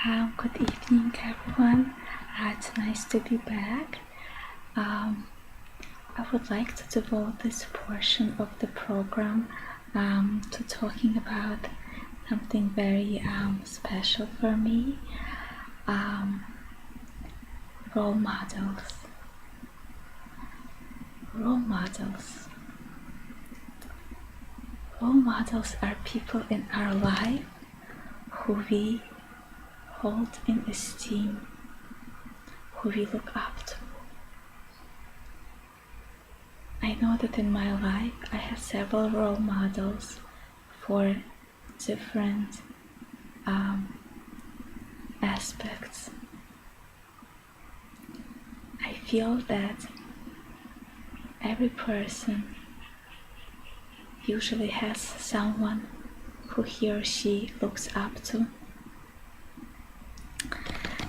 Good evening, everyone. It's nice to be back. I would like to devote this portion of the program to talking about something very special for me, role models. Role models. Role models are people in our life who we hold in esteem, who we look up to. I know that in my life I have several role models for different aspects. I feel that every person usually has someone who he or she looks up to,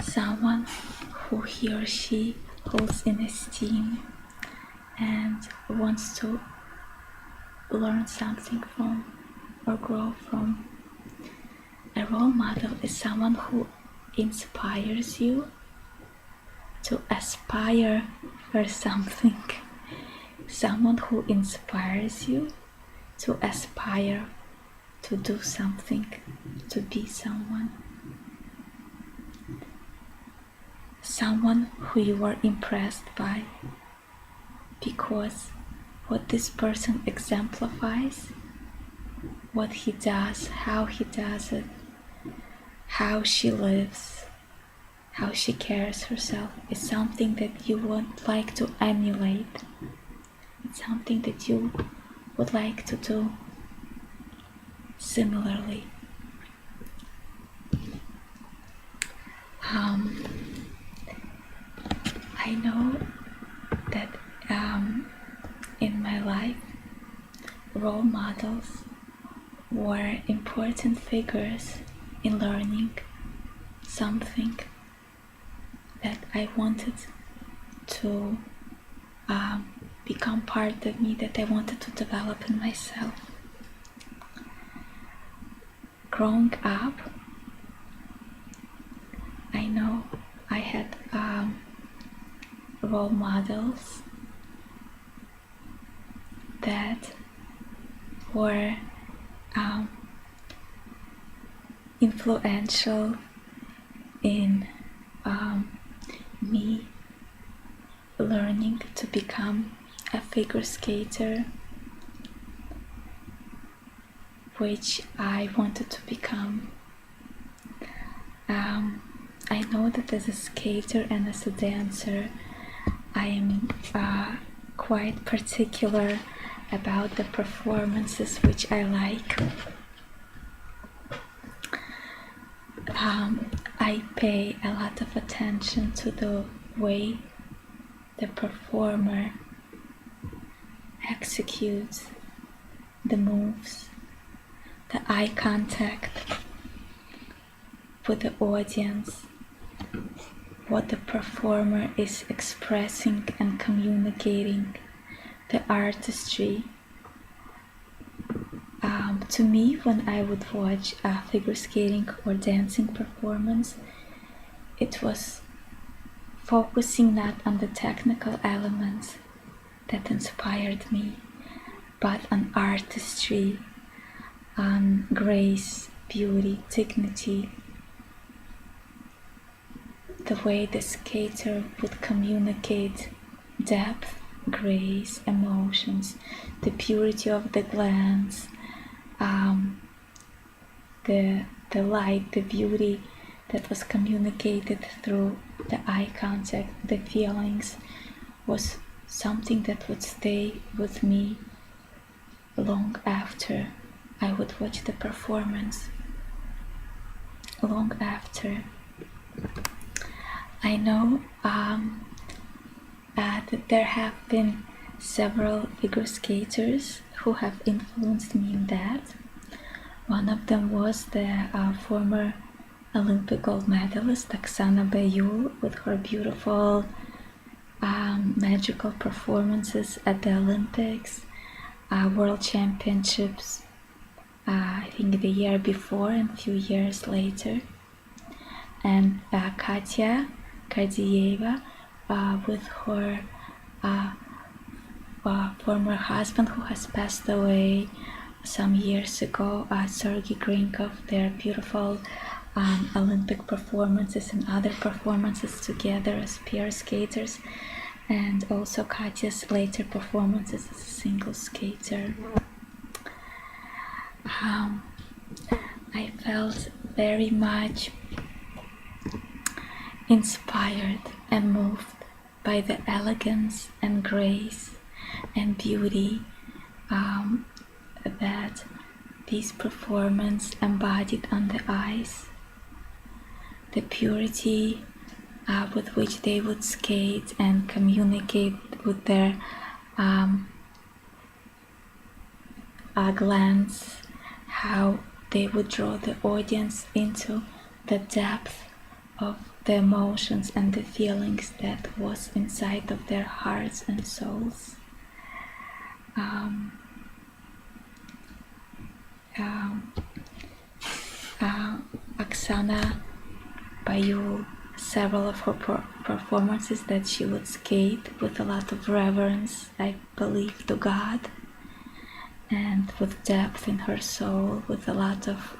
someone who he or she holds in esteem and wants to learn something from or grow from. A role model is someone who inspires you to aspire for something, someone who inspires you to aspire to do something, to be someone who you are impressed by because what this person exemplifies, what he does, how he does it, how she lives, how she carries herself is something that you would like to emulate. It's something that you would like to do similarly. I know that in my life, role models were important figures in learning something that I wanted to become part of me, that I wanted to develop in myself. Growing up, I know I had role models that were influential in me learning to become a figure skater, which I wanted to become. I know that as a skater and as a dancer, I am quite particular about the performances which I like. I pay a lot of attention to the way the performer executes the moves, the eye contact with the audience, what the performer is expressing and communicating, the artistry. To me, when I would watch a figure skating or dancing performance, it was focusing not on the technical elements that inspired me, but on artistry, on grace, beauty, dignity, the way the skater would communicate depth, grace, emotions, the purity of the glance, the light, the beauty that was communicated through the eye contact, the feelings, was something that would stay with me long after I would watch the performance, long after. I know that there have been several figure skaters who have influenced me in that. One of them was the former Olympic gold medalist Oksana Bayul, with her beautiful magical performances at the Olympics, World Championships, I think the year before and a few years later. and Katya Kardieva with her former husband who has passed away some years ago, Sergei Grinkov, their beautiful Olympic performances and other performances together as pair skaters, and also Katya's later performances as a single skater. I felt very much inspired and moved by the elegance and grace and beauty that this performance embodied on the ice. The purity with which they would skate and communicate with their glance, how they would draw the audience into the depth of the emotions and the feelings that was inside of their hearts and souls. Oksana Bayul, several of her performances that she would skate with a lot of reverence, I believe, to God, and with depth in her soul, with a lot of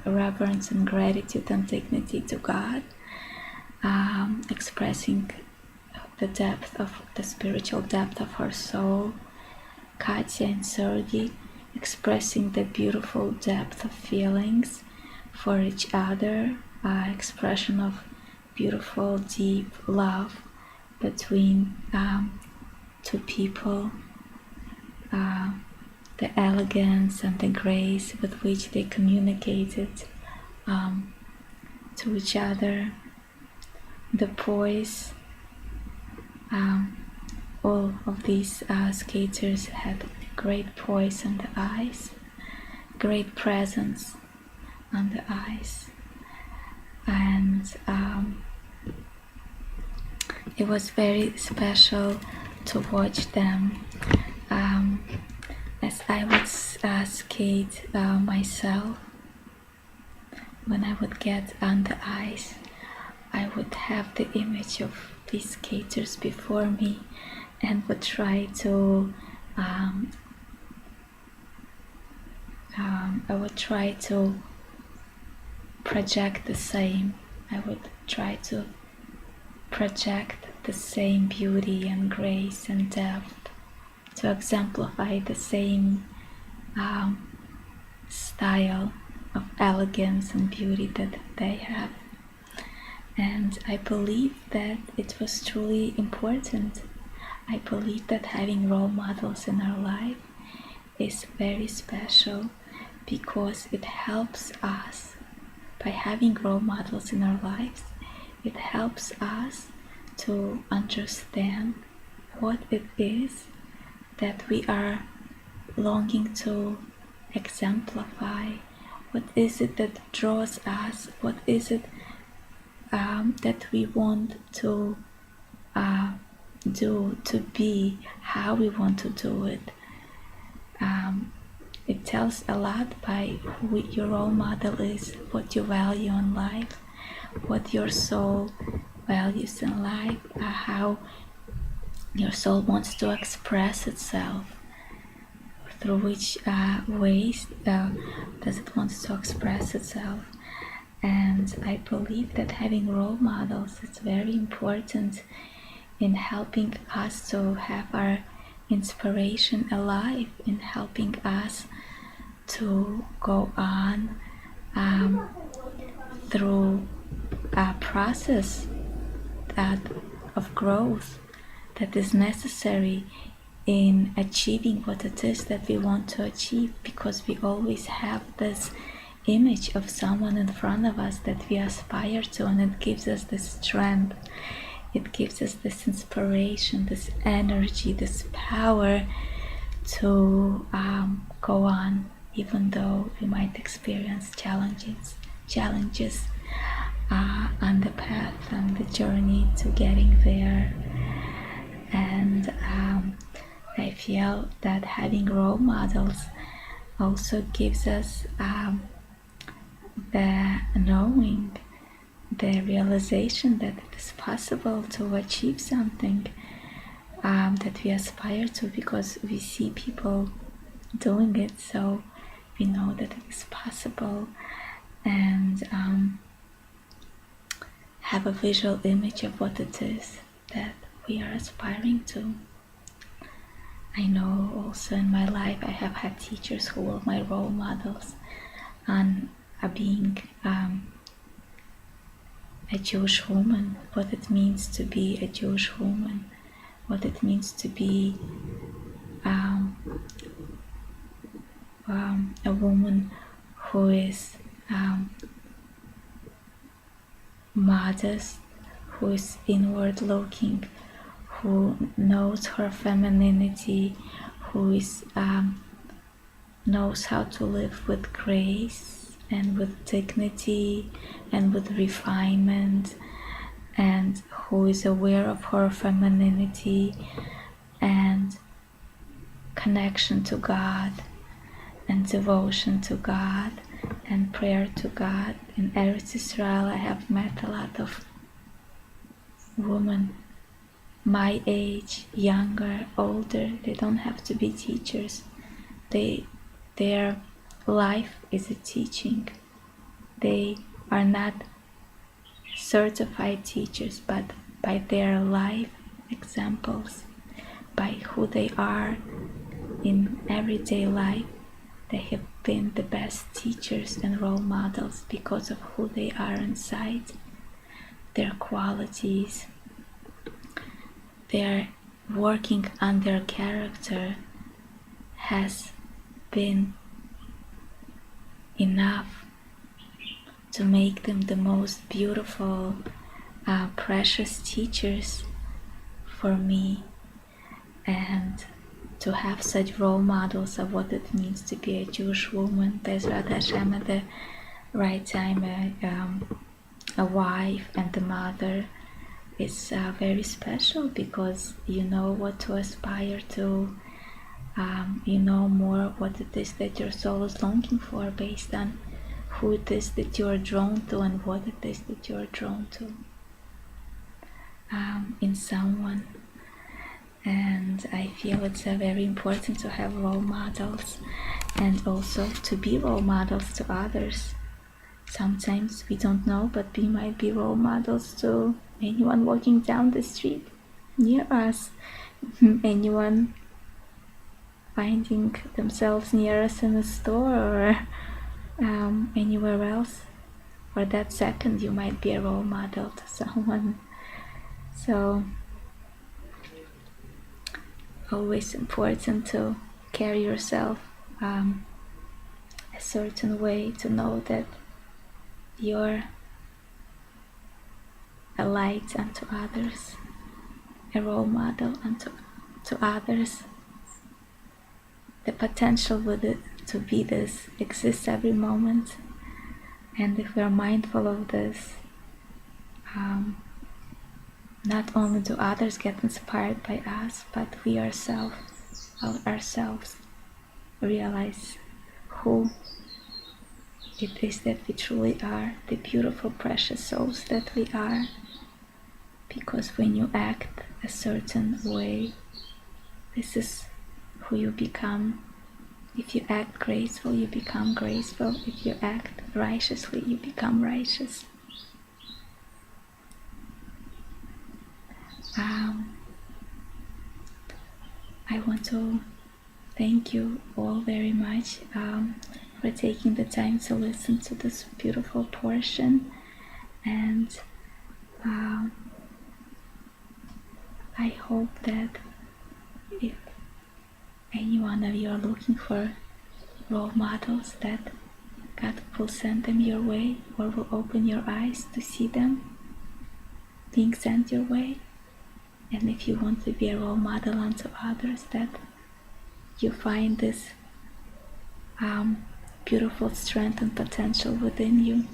reverence and gratitude and dignity to God, expressing the depth of the spiritual depth of her soul. Katya and Sergei expressing the beautiful depth of feelings for each other, expression of beautiful, deep love between two people, the elegance and the grace with which they communicated to each other, the poise. All of these skaters had great poise on the ice, great presence on the ice, and it was very special to watch them. As I would skate myself, when I would get on the ice, I would have the image of these skaters before me and would try to project the same. I would try to project the same beauty and grace and depth, to exemplify the same style of elegance and beauty that they have. And I believe that it was truly important. I believe that having role models in our life is very special, because it helps us. By having role models in our lives, it helps us to understand what it is that we are longing to exemplify. What is it that draws us? What is it that we want to do, to be, how we want to do it. It tells a lot by who your role model is, what you value in life, what your soul values in life, how your soul wants to express itself, through which ways does it want to express itself. And I believe that having role models is very important in helping us to have our inspiration alive, in helping us to go on through a process of growth that is necessary in achieving what it is that we want to achieve, because we always have this image of someone in front of us that we aspire to, and it gives us this strength, it gives us this inspiration, this energy, this power to go on, even though we might experience challenges on the path, on the journey to getting there. And I feel that having role models also gives us the knowing the realization that it is possible to achieve something that we aspire to, because we see people doing it, so we know that it is possible, and have a visual image of what it is that we are aspiring to. I know also in my life I have had teachers who were my role models on being a Jewish woman, what it means to be a Jewish woman, what it means to be a woman who is modest, who is inward looking, who knows her femininity, who is knows how to live with grace and with dignity and with refinement, and who is aware of her femininity and connection to God and devotion to God and prayer to God. In Eretz Israel, I have met a lot of women my age, younger, older. They don't have to be teachers. Their life is a teaching. They are not certified teachers, but by their life examples, by who they are in everyday life, they have been the best teachers and role models because of who they are inside, their qualities. Their working on their character has been enough to make them the most beautiful, precious teachers for me, and to have such role models of what it means to be a Jewish woman, Bezrat Hashem, at the right time, a wife and a mother, is very special, because you know what to aspire to. You know more what it is that your soul is longing for based on who it is that you are drawn to and what it is that you are drawn to in someone. And I feel it's very important to have role models, and also to be role models to others. Sometimes we don't know, but we might be role models to anyone walking down the street near us, anyone finding themselves near us in a store or anywhere else. For that second, you might be a role model to someone. So always important to carry yourself a certain way, to know that you're a light unto others, a role model unto others. The potential with it to be this exists every moment, and if we are mindful of this, not only do others get inspired by us, but we ourselves realize who it is that we truly are, the beautiful, precious souls that we are. Because when you act a certain way, this is who you become. If you act graceful, you become graceful. If you act righteously, you become righteous. I want to thank you all very much for taking the time to listen to this beautiful portion, and I hope that if any one of you are looking for role models, that God will send them your way, or will open your eyes to see them being sent your way. And if you want to be a role model unto others, that you find this beautiful strength and potential within you,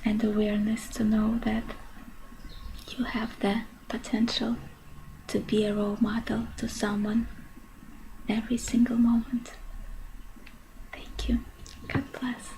and awareness to know that you have the potential to be a role model to someone every single moment. Thank you. God bless.